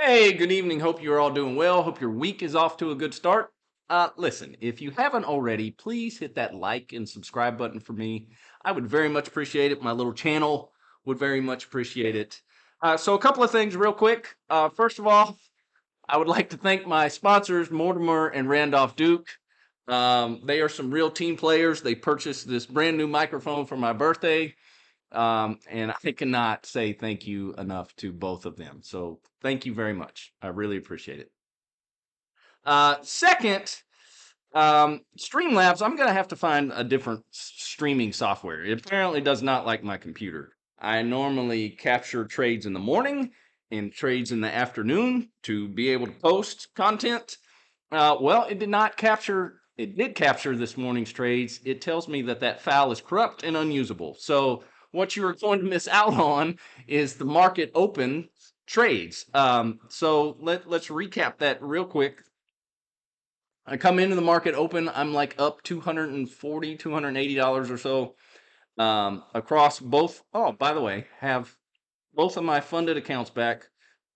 Hey, good evening. Hope you're all doing well. Hope your week is off to a good start. Listen, if you haven't already, please hit that like and subscribe button for me. I would very much appreciate it. My little channel would very much appreciate it. So, a couple of things real quick. First of all, I would like to thank my sponsors, Mortimer and Randolph Duke. They are some real team players. They purchased this brand new microphone for my birthday. And I cannot say thank you enough to both of them. So thank you very much. I really appreciate it. Second, Streamlabs, I'm going to have to find a different streaming software. It apparently does not like my computer. I normally capture trades in the morning and trades in the afternoon to be able to post content. Well, it did not capture. It did capture this morning's trades. It tells me that that file is corrupt and unusable. So what you are going to miss out on is the market open trades. So let's recap that real quick. I come into the market open. I'm like up $240, $280 or so across both. Oh, by the way, have both of my funded accounts back.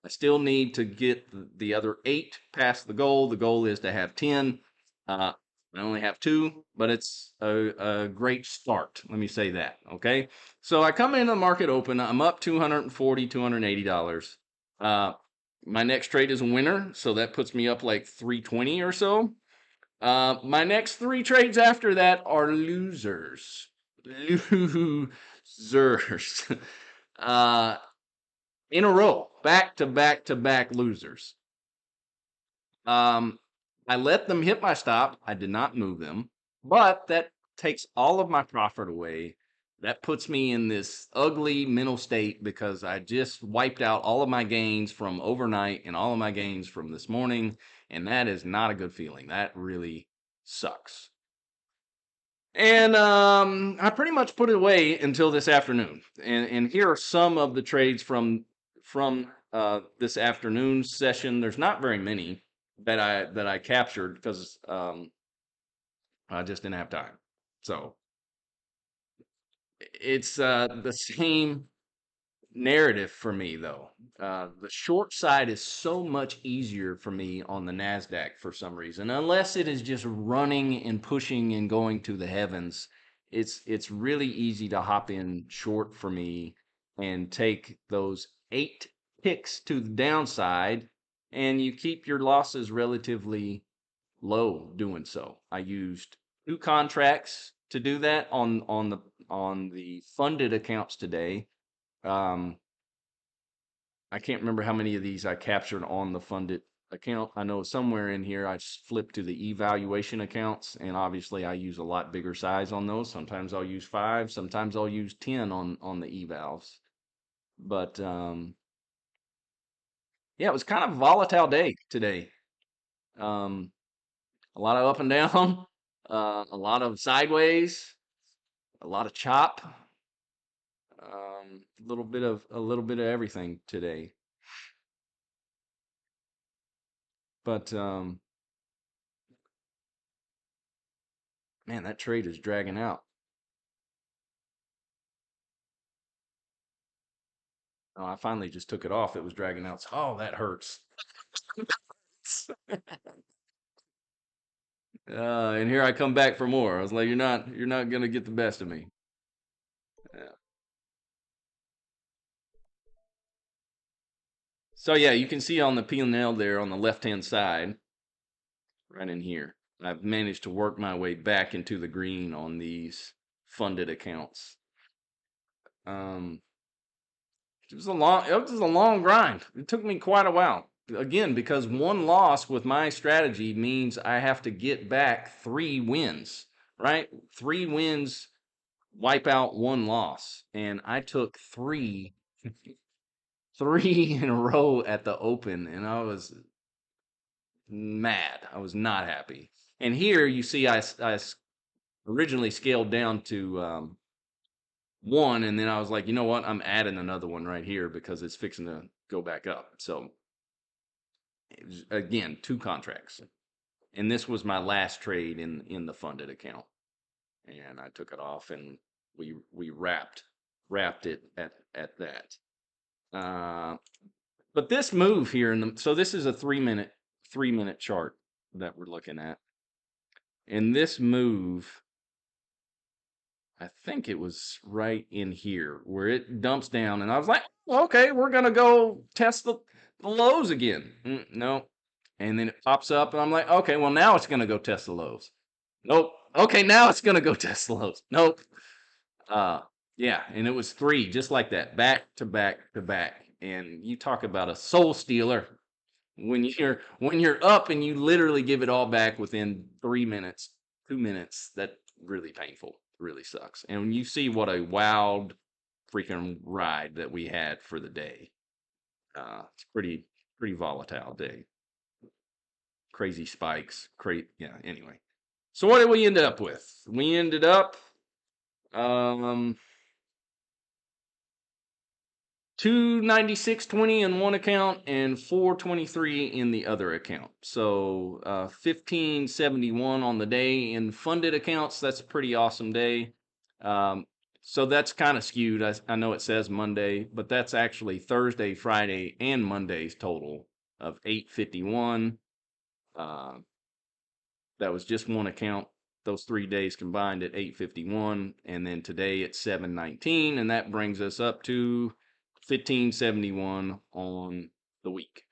I still need to get the other 8 past the goal. The goal is to have 10. I only have 2, but it's a great start. Let me say that. Okay. So I come into the market open. I'm up $240, $280. My next trade is a winner. So that puts me up like 320 or so. My next 3 trades after that are losers. Losers. uh, in a row, back to back to back losers. I let them hit my stop. I did not move them, but that takes all of my profit away. That puts me in this ugly mental state because I just wiped out all of my gains from overnight and all of my gains from this morning. And that is not a good feeling. That really sucks. And I pretty much put it away until this afternoon. And here are some of the trades from this afternoon session. There's not very many that I captured because I just didn't have time. So it's the same narrative for me though. The short side is so much easier for me on the Nasdaq for some reason, unless it is just running and pushing and going to the heavens. It's really easy to hop in short for me and take those 8 ticks to the downside, and you keep your losses relatively low doing so. I used 2 contracts to do that on the funded accounts today. Um, I can't remember how many of these I captured on the funded account. I know somewhere in here I flipped to the evaluation accounts, and obviously I use a lot bigger size on those. Sometimes I'll use 5, sometimes I'll use 10 on the evals. But yeah, it was kind of a volatile day today. Um, a lot of up and down, a lot of sideways, a lot of chop, a little bit of everything today. But man, that trade is dragging out. Oh, I finally just took it off. It was dragging out. Oh, that hurts. And here I come back for more. I was like, you're not gonna get the best of me. Yeah. So yeah, you can see on the P&L there on the left-hand side, right in here, I've managed to work my way back into the green on these funded accounts. Um, it was a long grind. It took me quite a while. Again, because one loss with my strategy means I have to get back 3 wins, right? 3 wins wipe out 1 loss. And I took 3 in a row at the open, and I was mad. I was not happy. And here you see I originally scaled down to 1, and then I was like, you know what? I'm adding another one right here because it's fixing to go back up. So it was, again, 2 contracts. And this was my last trade in the funded account. And I took it off and we wrapped it at that. Uh, But this move here so this is a 3-minute chart that we're looking at. And this move, I think it was right in here where it dumps down, and I was like, okay, we're gonna go test the lows again. No. And then it pops up, and I'm like, okay, well, now it's gonna go test the lows. Nope. Okay, now it's gonna go test the lows. Nope. Yeah, and it was 3 just like that, back to back to back. And you talk about a soul stealer when you're up and you literally give it all back within 3 minutes, 2 minutes. That's really painful. Really sucks. And when you see what a wild freaking ride that we had for the day, it's pretty volatile day. Crazy spikes. Yeah. Anyway, so what did we end up with? We ended up 296.20 in one account and 423 in the other account. So 1571 on the day in funded accounts. That's a pretty awesome day. So that's kind of skewed. I know it says Monday, but that's actually Thursday, Friday, and Monday's total of 851. That was just one account. Those 3 days combined at 851, and then today at 719, and that brings us up to 1571 on the week.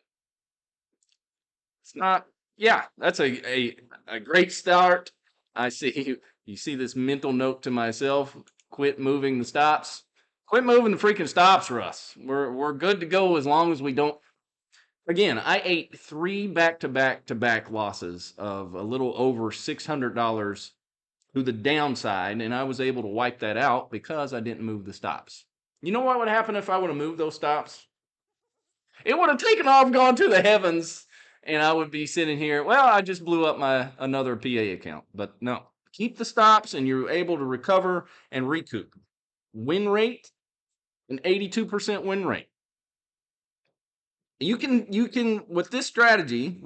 It's not, yeah, that's a great start. I see you see this mental note to myself: quit moving the stops. Quit moving the freaking stops, Russ. We're good to go as long as we don't. Again, I ate 3 back-to-back losses of a little over $600 to the downside, and I was able to wipe that out because I didn't move the stops. You know what would happen if I would have moved those stops? It would have taken off, gone to the heavens, and I would be sitting here. Well, I just blew up another PA account. But no, keep the stops, and you're able to recover and recoup. Win rate, an 82% win rate. You can with this strategy,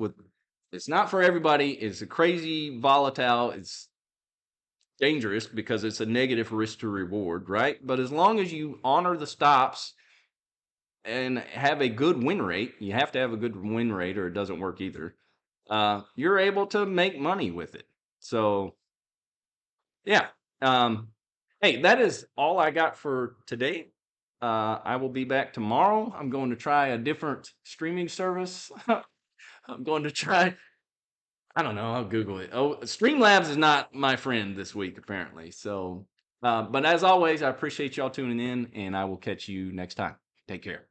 it's not for everybody. It's a crazy volatile. It's dangerous because it's a negative risk to reward, right? But as long as you honor the stops and have a good win rate, you have to have a good win rate or it doesn't work either. You're able to make money with it. So yeah. Hey, that is all I got for today. I will be back tomorrow. I'm going to try a different streaming service. I'm going to try, I don't know, I'll Google it. Oh, Streamlabs is not my friend this week, apparently. So, but as always, I appreciate y'all tuning in, and I will catch you next time. Take care.